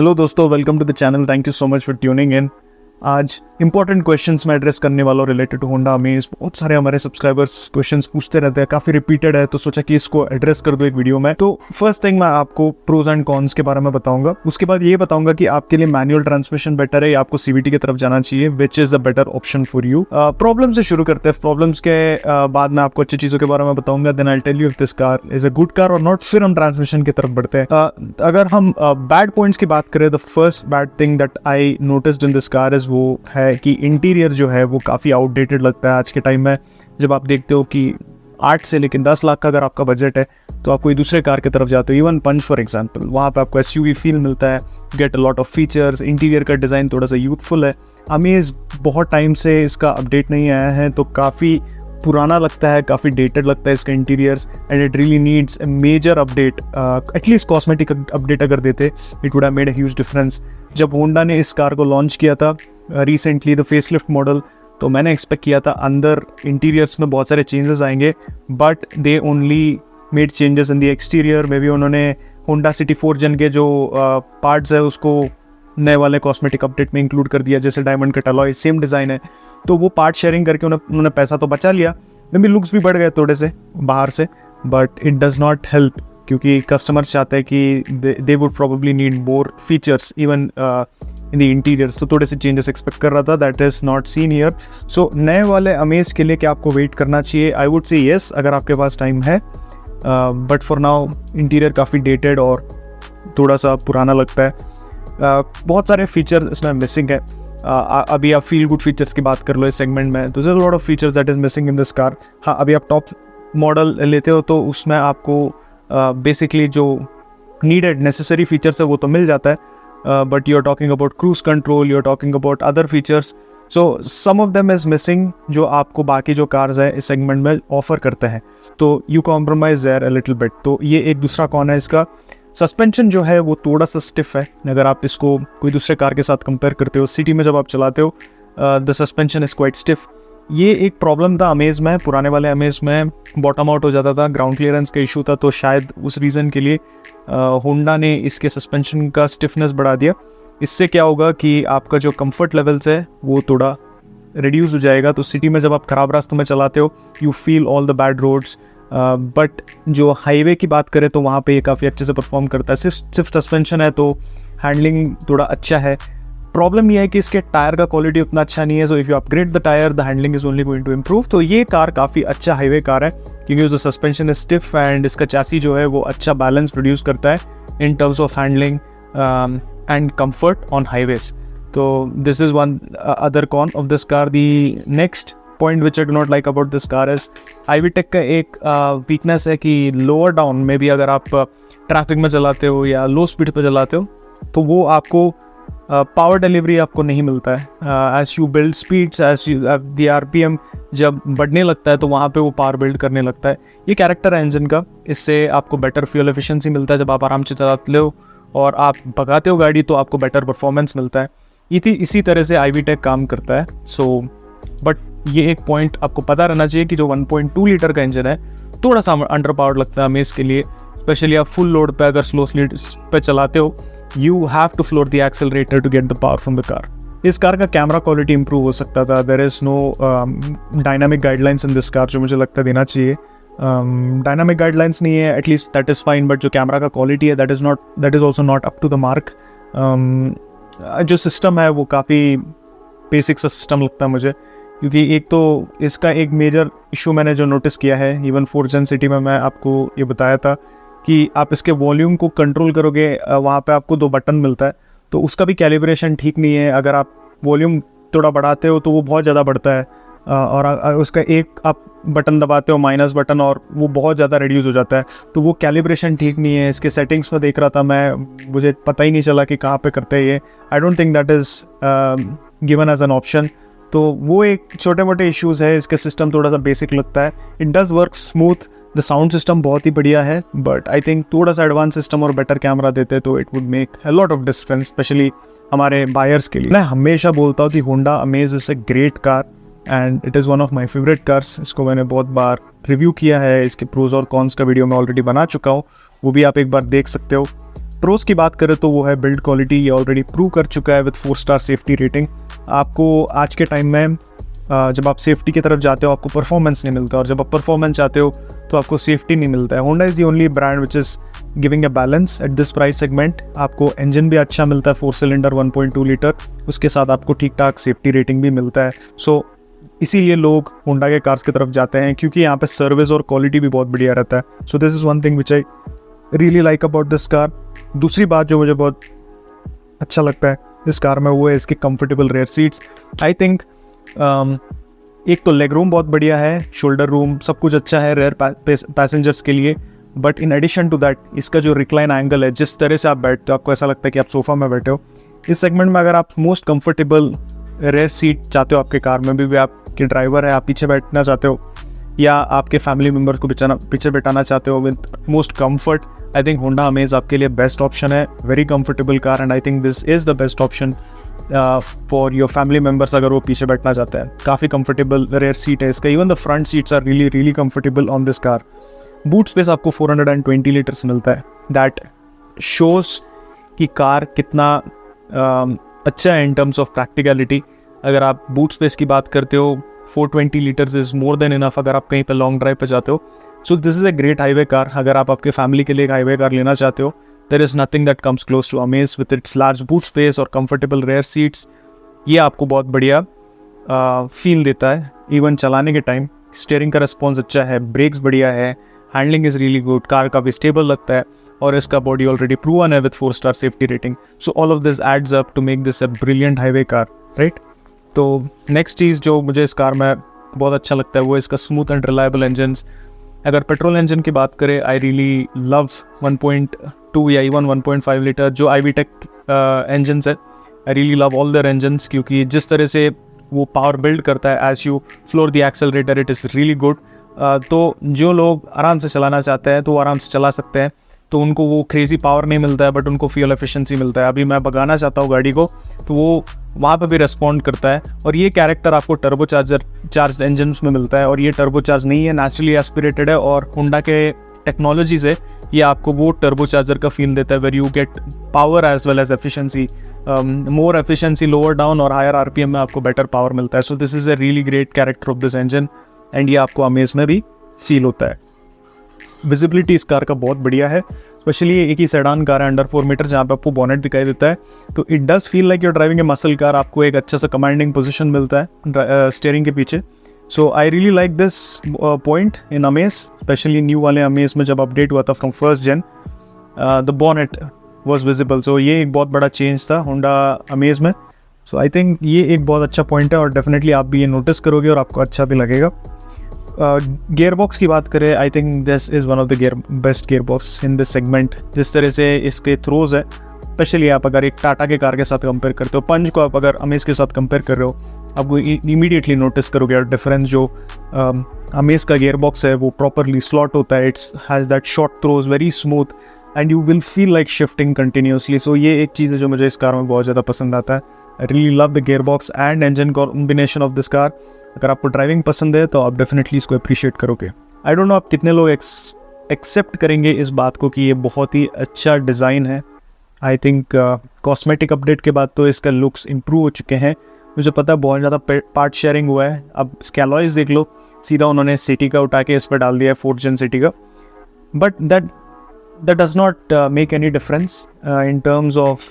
Hello दोस्तों, welcome to the channel. Thank you so much for tuning in. आज important questions मैं address करने वाला हूँ रिलेटेड टू होंडा अमेज। बहुत सारे हमारे सब्सक्राइबर्स क्वेश्चंस पूछते रहते हैं, काफ़ी रिपीटेड है, तो सोचा कि इसको एड्रेस कर दो एक वीडियो में। तो फर्स्ट थिंग, मैं आपको प्रोज एंड कॉन्स के बारे में बताऊंगा। उसके बाद ये बताऊंगा कि आपके लिए मैनुअल ट्रांसमिशन बेटर है या आपको सीवीटी की तरफ जाना चाहिए, which is a better option for you. Problem से शुरू करते हैं। प्रॉब्लम्स के बाद मैं आपको अच्छी चीज़ों के बारे में बताऊंगा। Then I tell you if this car is a good car और नॉट। फिर हम ट्रांसमिशन की तरफ बढ़ते हैं। अगर हम बैड पॉइंट्स की बात करें, the first bad thing that I noticed in this car is वो है कि इंटीरियर जो है वो काफ़ी आउटडेटेड लगता है आज के टाइम में। जब आप देखते हो कि 8 से लेकिन 10 लाख का अगर आपका बजट है तो आप कोई दूसरे कार की तरफ जाते हो, इवन पंच फॉर एग्जांपल, वहाँ पे आपको एसयूवी फील मिलता है, get a lot of features. Interior का डिज़ाइन थोड़ा सा यूथफुल है। अमेज बहुत टाइम से इसका अपडेट नहीं आया है, तो काफ़ी पुराना लगता है, काफ़ी डेटेड लगता है इसका interiors, and it really needs a major update. At least cosmetic update अगर देते, it would have made a huge difference. जब होंडा ने इस कार को लॉन्च किया था रिसेंटली, द फेसलिफ्ट मॉडल, तो मैंने एक्सपेक्ट किया था अंदर इंटीरियर्स में बहुत सारे चेंजेस आएंगे, but they only made changes in the exterior. May be उन्होंने होंडा सिटी 4 जन के जो पार्ट्स है उसको नए वाले कॉस्मेटिक अपडेट में इंक्लूड कर दिया, जैसे diamond cut alloy same design है, तो वो पार्ट शेयरिंग करके उन्होंने पैसा तो बचा लिया। मे बी लुक्स भी बढ़ गए थोड़े से बाहर से, but it does not help, क्योंकि कस्टमर्स चाहते हैं कि they would probably need more features even in the interiors. तो थोड़े से चेंजेस एक्सपेक्ट कर रहा था, that is not seen here. So नए वाले अमेज के लिए क्या आपको वेट करना चाहिए? आई वुड से येस, अगर आपके पास टाइम है, बट फॉर नाउ इंटीरियर काफ़ी डेटेड और थोड़ा सा पुराना लगता है। बहुत सारे फीचर्स इसमें मिसिंग है। अभी आप फील गुड फीचर्स की बात कर लो इस सेगमेंट में, तो lot of features that is missing in this car. हाँ, अभी आप टॉप मॉडल लेते हो तो उसमें आपको बेसिकली जो नीडेड नेसेसरी फीचर्स है वो तो मिल जाता है, but you are talking about cruise control, you are talking about other features, so some of them is missing जो आपको बाकी जो कार्स है इस सेगमेंट में ऑफर करते हैं, तो you compromise there a little bit. तो ये एक दूसरा कॉन है इसका। सस्पेंशन जो है वो थोड़ा सा स्टिफ है अगर आप इसको कोई दूसरे कार के साथ कंपेयर करते हो। सिटी में जब आप चलाते हो the suspension is quite stiff. ये एक प्रॉब्लम था अमेज में, पुराने वाले अमेज में बॉटम आउट हो जाता था, ग्राउंड क्लियरेंस का इशू था, तो शायद उस रीज़न के लिए होंडा ने इसके सस्पेंशन का स्टिफनेस बढ़ा दिया। इससे क्या होगा कि आपका जो कंफर्ट लेवल्स है वो थोड़ा रिड्यूस हो जाएगा। तो सिटी में जब आप ख़राब रास्तों में चलाते हो, you feel all the bad roads, but जो हाईवे की बात करें तो वहाँ पे ये काफ़ी अच्छे से परफॉर्म करता है। सिर्फ सस्पेंशन है तो हैंडलिंग थोड़ा अच्छा है। प्रॉब्लम ये है कि इसके टायर का क्वालिटी उतना अच्छा नहीं है, so if you upgrade the tyre the handling is only going to improve. तो ये कार काफ़ी अच्छा हाईवे कार है, क्योंकि उसका सस्पेंशन इज स्टिफ एंड इसका चैसी जो है वो अच्छा बैलेंस प्रोड्यूस करता है in terms of handling and comfort on highways. तो this is one other con of this car. The next point which I do not like about this car is i VTEC का एक weakness है कि lower down में भी अगर आप traffic में चलाते हो या लो स्पीड पे चलाते हो तो वो आपको पावर डिलीवरी आपको नहीं मिलता है। As you build speeds, as you the RPM जब बढ़ने लगता है तो वहाँ पे वो पावर बिल्ड करने लगता है। ये कैरेक्टर है इंजन का, इससे आपको बेटर फ्यूल एफिशिएंसी मिलता है जब आप आराम से चलाते हो और आप भगाते हो गाड़ी तो आपको बेटर परफॉर्मेंस मिलता है। इसी तरह से आईवीटेक काम करता है। सो बट ये एक पॉइंट आपको पता रहना चाहिए कि जो 1.2 लीटर का इंजन है थोड़ा सा अंडर पावर्ड लगता है अमेज के लिए, स्पेशली आप फुल लोड पे अगर स्लो स्पीड पे चलाते हो, you have to floor the accelerator to get the power from the car. इस कार का कैमरा क्वालिटी इंप्रूव हो सकता था। There is no dynamic guidelines in this car जो मुझे लगता है देना चाहिए। डायनामिक गाइडलाइंस नहीं है, at least that is fine, but जो कैमरा का क्वालिटी है that is also not up to the mark. जो सिस्टम है वो काफ़ी बेसिक सा सिस्टम लगता है मुझे, क्योंकि एक तो इसका एक मेजर इशू मैंने जो नोटिस किया है, इवन 4 जन सिटी में मैं आपको ये बताया था कि आप इसके वॉल्यूम को कंट्रोल करोगे, वहाँ पे आपको 2 बटन मिलता है, तो उसका भी कैलिब्रेशन ठीक नहीं है। अगर आप वॉल्यूम थोड़ा बढ़ाते हो तो वो बहुत ज़्यादा बढ़ता है, और उसका एक आप बटन दबाते हो माइनस बटन और वो बहुत ज़्यादा रिड्यूस हो जाता है, तो वो कैलिब्रेशन ठीक नहीं है। इसके सेटिंग्स में देख रहा था मैं, मुझे पता ही नहीं चला कि कहाँ पे करते हैं ये। I don't think that is given as an option. तो वो एक छोटे मोटे इश्यूज़ है। इसका सिस्टम थोड़ा सा बेसिक लगता है। It does work smooth, the sound system बहुत ही बढ़िया है, बट आई थिंक थोड़ा सा एडवांस सिस्टम और बेटर कैमरा देते तो it would make a lot of difference, specially हमारे बायर्स के लिए। मैं हमेशा बोलता हूँ कि Honda amaze is a great car and it is one of my favourite cars. इसको मैंने बहुत बार रिव्यू किया है, इसके प्रोज और कॉन्स का वीडियो मैं ऑलरेडी बना चुका हूँ, वो भी आप एक बार देख सकते हो। प्रोस की बात करें तो वो है बिल्ड क्वालिटी, ये ऑलरेडी प्रूव कर चुका है विद 4 स्टार सेफ्टी रेटिंग। आपको आज के टाइम में जब आप सेफ्टी की तरफ जाते हो आपको परफॉर्मेंस नहीं मिलता, और जब आप परफॉर्मेंस चाहते हो तो आपको सेफ्टी नहीं मिलता है। Honda is the only brand which is giving a balance at this price segment. आपको इंजन भी अच्छा मिलता है 4 सिलेंडर 1.2 लीटर, उसके साथ आपको ठीक ठाक सेफ्टी रेटिंग भी मिलता है। सो इसीलिए लोग होंडा के कार्स की तरफ जाते हैं, क्योंकि यहाँ पे सर्विस और क्वालिटी भी बहुत बढ़िया रहता है। So this is one thing which I really like about this car. दूसरी बात जो मुझे बहुत अच्छा लगता है इस कार में वो है इसके comfortable rear seats. I think एक तो लेग रूम बहुत बढ़िया है, शोल्डर रूम सब कुछ अच्छा है रेयर पैसेंजर्स के लिए, but in addition to that इसका जो रिक्लाइन एंगल है, जिस तरह से आप बैठते हो आपको ऐसा लगता है कि आप सोफा में बैठे हो। इस सेगमेंट में अगर आप मोस्ट कंफर्टेबल रेयर सीट चाहते हो आपके कार में भी आपके ड्राइवर है, आप पीछे बैठना चाहते हो या आपके फैमिली मेम्बर्स को पीछे बैठाना चाहते हो with most comfort, I think Honda amaze आपके लिए बेस्ट ऑप्शन है। Very comfortable car and I think this is the best option for your family members अगर वो पीछे बैठना चाहता है। काफ़ी कंफर्टेबल रेयर सीट है इसका, even the front seats are really comfortable on this car. Boot space आपको 420 लीटर्स मिलता है, दैट शोज कि कार कितना अच्छा है इन टर्म्स ऑफ प्रैक्टिकलिटी। अगर आप बूट स्पेस की बात करते हो 420 litres is more than enough अगर आप कहीं पर लॉन्ग ड्राइव पर जाते हो। सो this is a great highway car. अगर आप आपके फैमिली के लिए एक हाईवे कार लेना चाहते हो, there is nothing that comes close to Amaze with its large boot space और कंफर्टेबल रेयर सीट्स। ये आपको बहुत बढ़िया फील देता है इवन चलाने के टाइम। स्टीयरिंग का रिस्पॉन्स अच्छा है, ब्रेक्स बढ़िया है, handling is really good, car काफ़ी स्टेबल लगता है और इसका बॉडी ऑलरेडी प्रूवन है विद 4 star safety rating. So all of this adds up to make this a brilliant highway car, right. तो नेक्स्ट चीज़ जो मुझे इस कार में बहुत अच्छा लगता है वो इसका स्मूथ एंड रिलायबल इंजन्स। अगर पेट्रोल इंजन की बात करें, आई रियली लव 1.2 या इवन 1.5 लीटर जो IVTEC इंजन्स है। I really love all their engines, क्योंकि जिस तरह से वो पावर बिल्ड करता है as you floor the accelerator, it is really good. तो जो लोग आराम से चलाना चाहते हैं तो वो आराम से चला सकते हैं, तो उनको वो क्रेजी पावर नहीं मिलता है बट उनको फ्यूल एफिशिएंसी मिलता है। अभी मैं भगाना चाहता हूँ गाड़ी को तो वो वहाँ पे भी रेस्पॉन्ड करता है, और ये कैरेक्टर आपको टर्बो चार्ज इंजन्स में मिलता है, और ये टर्बो चार्ज नहीं है, नेचुरली एस्पिरेटेड है। और होंडा के टेक्नोलॉजी से ये आपको वो टर्बो चार्जर का फील देता है, where you get power as well as efficiency, more efficiency lower down और हायर RPM में आपको बेटर पावर मिलता है। So this is a really great character of this engine and ये आपको अमेज में भी फील होता है। विजिबिलिटी इस कार का बहुत बढ़िया है, स्पेशली एक ही सेडान कार है अंडर 4 मीटर जहाँ पे आपको बॉनेट दिखाई देता है, तो it does feel like your driving A muscle car. आपको एक अच्छा सा कमांडिंग पोजीशन मिलता है स्टीयरिंग के पीछे। So I really like this point in Amaze, specially new वाले अमेज में जब अपडेट हुआ था from first gen, the bonnet was visible. So ये एक बहुत बड़ा चेंज था होंडा अमेज में। सो आई थिंक ये एक बहुत अच्छा पॉइंट है और डेफिनेटली आप भी ये नोटिस करोगे और आपको अच्छा भी लगेगा। गियर बॉक्स की बात करें, आई think this is one of the best gear box in this segment. जिस तरह से इसके थ्रोज है, स्पेशली आप अगर एक टाटा के कार के साथ कंपेयर करते हो, पंच को आप अगर अमेज के साथ कंपेयर कर रहे हो, आपको इमीडिएटली नोटिस करोगे और डिफरेंस जो अमेज का गियर बॉक्स है वो प्रॉपरली स्लॉट होता है, it's has that short throws, very smooth and you will feel like shifting continuously. So ये एक चीज़ है जो मुझे इस कार में बहुत ज़्यादा पसंद आता है। I really love the gear box and engine combination of this car. अगर आपको ड्राइविंग पसंद है तो आप डेफिनेटली इसको अप्रिशिएट करोगे। आई डोंट नो आप कितने लोग एक्सेप्ट करेंगे इस बात को कि ये बहुत ही अच्छा डिज़ाइन है। आई थिंक कॉस्मेटिक अपडेट के बाद तो इसका लुक्स इम्प्रूव हो चुके हैं। मुझे पता है बहुत ज़्यादा पार्ट शेयरिंग हुआ है। अब इसके अलॉयज़ देख लो, सीधा उन्होंने सिटी का उठा के इस पर डाल दिया है 4th Gen सिटी का, but that does not make any difference in terms of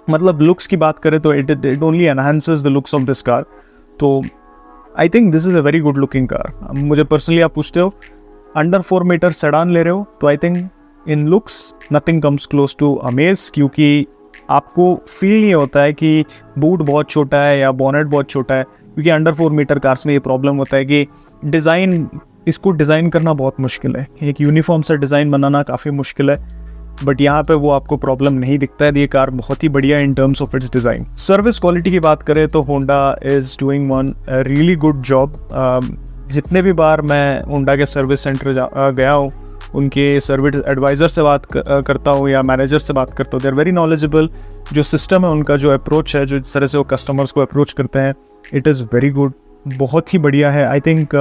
मतलब लुक्स की बात करें तो it only enhances the looks of this car. तो I think this is a very good looking car. मुझे personally आप पूछते हो अंडर 4 मीटर सेडान ले रहे हो तो I think in looks nothing comes close to Amaze, क्योंकि आपको फील नहीं होता है कि बूट बहुत छोटा है या बॉनेट बहुत छोटा है, क्योंकि अंडर 4 मीटर कार्स में ये प्रॉब्लम होता है कि इसको डिज़ाइन करना बहुत मुश्किल है, एक यूनिफॉर्म सा डिज़ाइन बनाना काफ़ी मुश्किल है, बट यहाँ पे वो आपको प्रॉब्लम नहीं दिखता है। ये कार बहुत ही बढ़िया इन terms of its design. Service quality की बात करें तो Honda is doing one really good job. जितने भी बार मैं होंडा के सर्विस सेंटर गया हूँ, उनके सर्विस एडवाइज़र से बात करता हूँ या मैनेजर से बात करता हूँ, दे आर वेरी नॉलेजेबल। जो सिस्टम है उनका, जो अप्रोच है, जो जिस तरह से वो कस्टमर्स को अप्रोच करते हैं, इट इज़ वेरी गुड, बहुत ही बढ़िया है। आई थिंक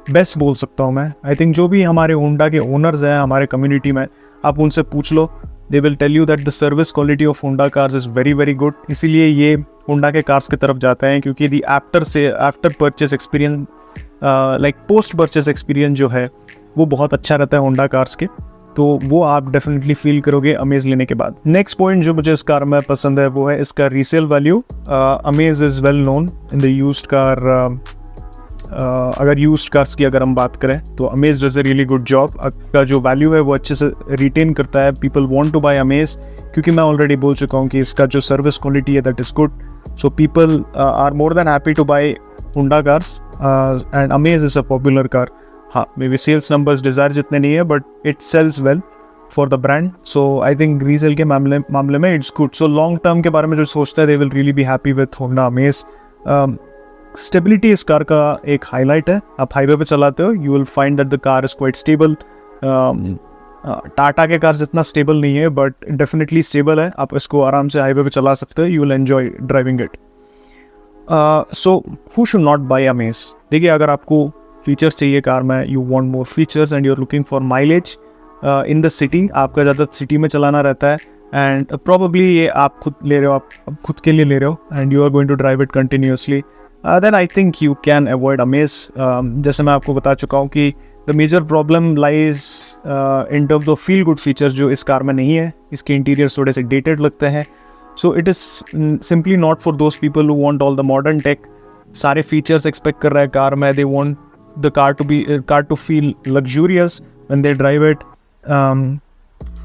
बेस्ट बोल सकता हूँ मैं। आई थिंक जो भी हमारे होंडा के ओनर्स हैं हमारे कम्युनिटी में, आप उनसे पूछ लो, they will tell you that the service quality of Honda cars is very very good. इसीलिए ये होंडा के कार्स की तरफ जाते हैं, क्योंकि the after purchase experience like post purchase experience जो है वो बहुत अच्छा रहता है होंडा कार्स के, तो वो आप डेफिनेटली फील करोगे अमेज लेने के बाद। नेक्स्ट पॉइंट जो मुझे इस कार में पसंद है वो है इसका resale value. Amaze is well known in the used car. अगर यूज्ड कार्स की अगर हम बात करें तो amaze does a really good job. का जो वैल्यू है वो अच्छे से रिटेन करता है। People want to buy Amaze, क्योंकि मैं ऑलरेडी बोल चुका हूँ कि इसका जो सर्विस क्वालिटी है that is good, so people are more than happy to buy Honda cars and Amaze is a popular car. हाँ, maybe sales numbers Dzire जितने नहीं है, but it sells well for the brand. So I think resale के मामले में it's good. So long term के बारे में जो सोचता है they will really be happy with Honda amaze. Stability इस कार का एक हाईलाइट है। आप हाईवे पे चलाते हो, you will find that the car is quite stable. Tata के कार जितना स्टेबल नहीं है, बट डेफिनेटली स्टेबल है। आप इसको आराम से हाईवे पे चला सकते हो, you will enjoy driving it. So who should not buy Amaze? देखिए, अगर आपको फीचर्स चाहिए कार में, you want more features and you are looking for mileage in the city, आपका ज़्यादा सिटी में चलाना रहता है, एंड प्रोबेबली ये आप खुद ले रहे हो, आप खुद के लिए ले रहे हो, and you are going to drive it continuously, then I think you can avoid Amaze. जैसे मैं आपको बता चुका हूँ कि the major problem lies in terms of feel good features जो इस कार में नहीं है। इसके इंटीरियर थोड़े से डेटेड लगते हैं, so it is simply not for those people who want all the modern tech. सारे फीचर्स एक्सपेक्ट कर रहा है कार में, they want the car to feel luxurious when they drive it.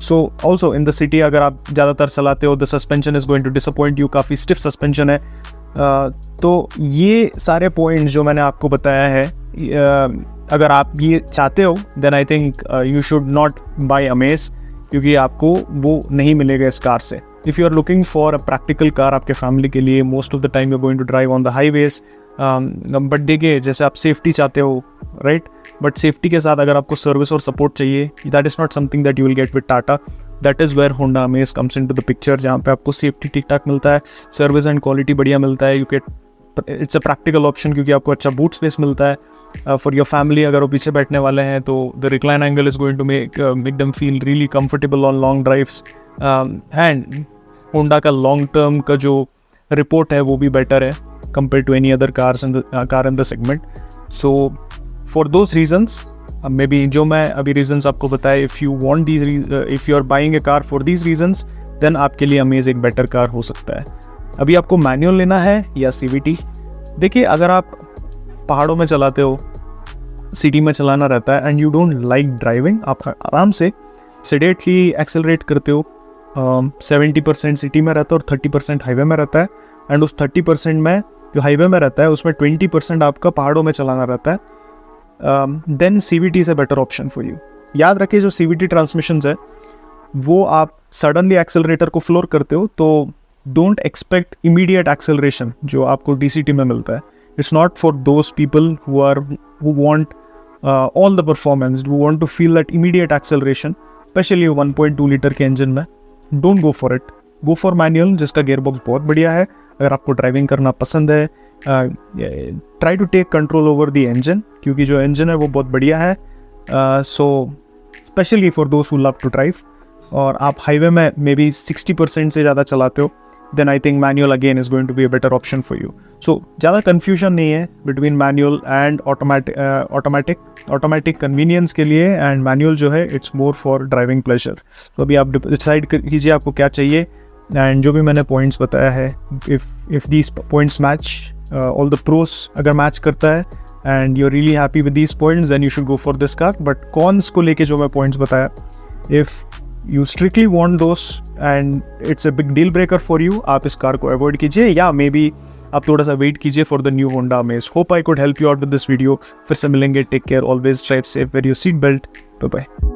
So also in the city अगर आप ज़्यादातर चलाते हो, the suspension is going to disappoint you, काफ़ी stiff suspension है। तो ये सारे points जो मैंने आपको बताया है, अगर आप ये चाहते हो then I think you should not buy Amaze, क्योंकि आपको वो नहीं मिलेगा इस कार से। If you are looking for a practical car आपके फैमिली के लिए, most of the time you're going to drive on the highways, but देखिए, जैसे आप सेफ्टी चाहते हो, राइट, बट सेफ्टी के साथ अगर आपको सर्विस और सपोर्ट चाहिए, that is not something that you will get with Tata. That is where Honda Amaze comes into the picture, जहाँ पे आपको सेफ्टी ठीक ठाक मिलता है, सर्विस एंड क्वालिटी बढ़िया मिलता है, you get, it's a practical option क्योंकि आपको अच्छा बूट स्पेस मिलता है फॉर योर फैमिली। अगर वो पीछे बैठने वाले हैं तो the recline angle is going to make them feel really comfortable on long drives, and Honda का लॉन्ग टर्म का जो रिपोर्ट है वो भी बेटर है compared to any other car in the segment. So for those reasons, maybe जो मैं अभी reasons आपको बताए, if you want these if you are buying a car for these reasons, then आपके लिए Amaze एक better car हो सकता है। अभी आपको मैनुअल लेना है या CVT? देखिए, अगर आप पहाड़ों में चलाते हो, सिटी में चलाना रहता है, and you don't like driving, आप आराम से sedately accelerate करते हो, 70% सिटी में रहता है और 30% हाईवे में रहता है, एंड उस 30% में जो हाईवे में रहता है उसमें 20% आपका पहाड़ों में चलाना रहता है, then CVT is a better option for you. याद रखिए, जो CVT ट्रांसमिशंस है वो आप सडनली एक्सेलरेटर को फ्लोर करते हो, तो डोंट एक्सपेक्ट इमीडिएट एक्सेलरेशन जो आपको DCT में मिलता है। It's not for those people who want all the performance, who want to feel that immediate acceleration, especially 1.2 litre के इंजन में। Don't go for it, go for manual जिसका gearbox बहुत बढ़िया है। अगर आपको ड्राइविंग करना पसंद है, try to take control over the engine, क्योंकि जो इंजन है वो बहुत बढ़िया है। So especially for those who love to drive, और आप हाईवे में मे बी 60% से ज़्यादा चलाते हो, then I think manual again is going to be a better option for you. So ज़्यादा कन्फ्यूजन नहीं है between manual and automatic convenience के लिए, एंड मैनुअल जो है it's more for driving pleasure. तो अभी आप डिसाइड कीजिए आपको क्या चाहिए, एंड जो भी मैंने पॉइंट्स बताया है, if these points match, all the pros अगर मैच करता है and you are really happy with these points, then you should go for this car. But cons को लेके जो मैं पॉइंट्स बताया, if you strictly want those and it's a big deal breaker for you, आप इस car को avoid कीजिए, या मे बी आप थोड़ा सा वेट कीजिए for the new Honda Amaze. Hope I could help you out with this video. फिर से मिलेंगे, take care, always drive safe, wear your seat belt, bye bye.